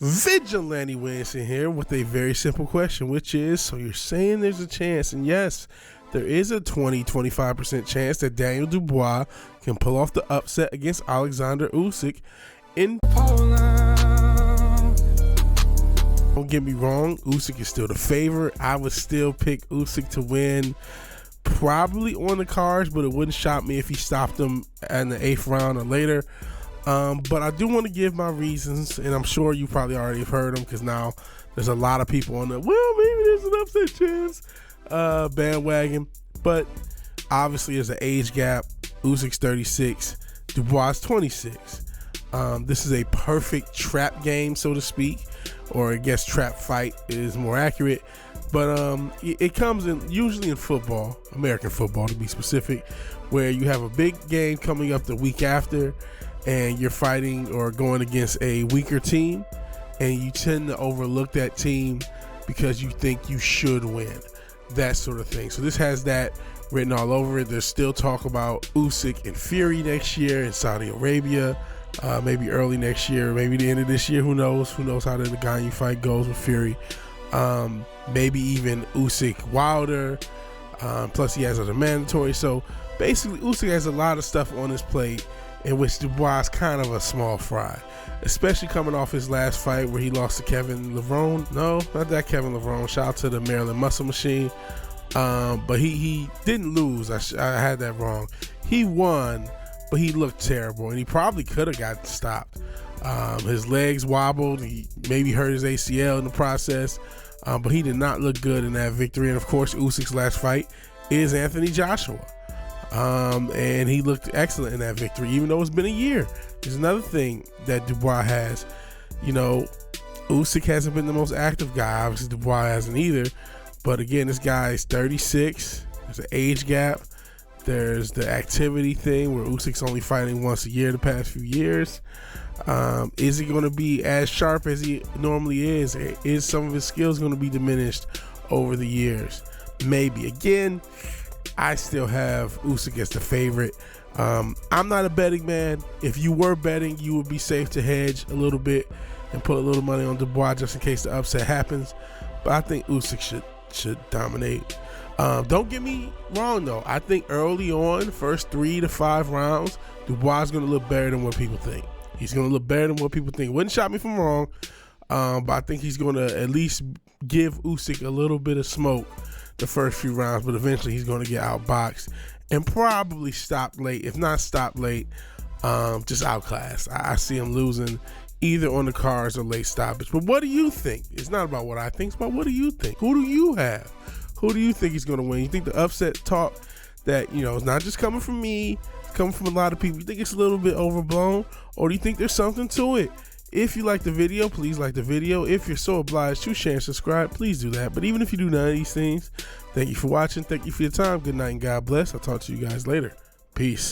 VigilanteWilliamson here with a very simple question, which is, so you're saying there's a chance, and yes, there is a 20-25% chance that Daniel Dubois can pull off the upset against Alexander Usyk in Poland. Don't get me wrong, Usyk is still the favorite. I would still pick Usyk to win, probably on the cards, but it wouldn't shock me if he stopped him in the 8th round or later. But I do want to give my reasons, and I'm sure you probably already have heard them because now there's a lot of people on the, well, maybe there's an upset chance bandwagon. But obviously there's an age gap. Usyk's 36, Dubois 26. This is a perfect trap game, so to speak, or I guess trap fight is more accurate. But it comes in usually in football, American football to be specific, where you have a big game coming up the week after, and you're fighting or going against a weaker team, and you tend to overlook that team because you think you should win, that sort of thing. So this has that written all over it. There's still talk about Usyk and Fury next year in Saudi Arabia, maybe early next year, maybe the end of this year. Who knows how the Ngannou fight goes with Fury. Maybe even Usyk Wilder. Plus he has other mandatory. So basically Usyk has a lot of stuff on his plate, in which Dubois is kind of a small fry, especially coming off his last fight where he lost to Kevin Levrone. No, not that Kevin Levrone. Shout out to the Maryland Muscle Machine. But he didn't lose. I had that wrong. He won, but he looked terrible, and he probably could have got stopped. His legs wobbled. He maybe hurt his ACL in the process, but he did not look good in that victory. And of course, Usyk's last fight is Anthony Joshua. And he looked excellent in that victory, even though it's been a year. There's another thing that Dubois has. You know, Usyk hasn't been the most active guy. Obviously, Dubois hasn't either. But again, this guy is 36. There's an age gap. There's the activity thing where Usyk's only fighting once a year the past few years. Is he going to be as sharp as he normally is? Is some of his skills going to be diminished over the years? Maybe. Again, I still have Usyk as the favorite. I'm not a betting man. If you were betting, you would be safe to hedge a little bit and put a little money on Dubois just in case the upset happens. But I think Usyk should dominate. Don't get me wrong though. I think early on, first 3 to 5 rounds, Dubois is going to look better than what people think. He's going to look better than what people think. Wouldn't shock me if I'm wrong, but I think he's going to at least give Usyk a little bit of smoke the first few rounds, but eventually he's going to get outboxed and probably stop late. If not stop late, just outclassed. I see him losing either on the cards or late stoppage. But what do you think? It's not about what I think, it's about what do you think? Who do you have? Who do you think is going to win? You think the upset talk that, you know, it's not just coming from me, it's coming from a lot of people, you think it's a little bit overblown, or do you think there's something to it? If you like the video, please like the video. If you're so obliged to share and subscribe, please do that. But even if you do none of these things, thank you for watching. Thank you for your time. Good night and God bless. I'll talk to you guys later. Peace.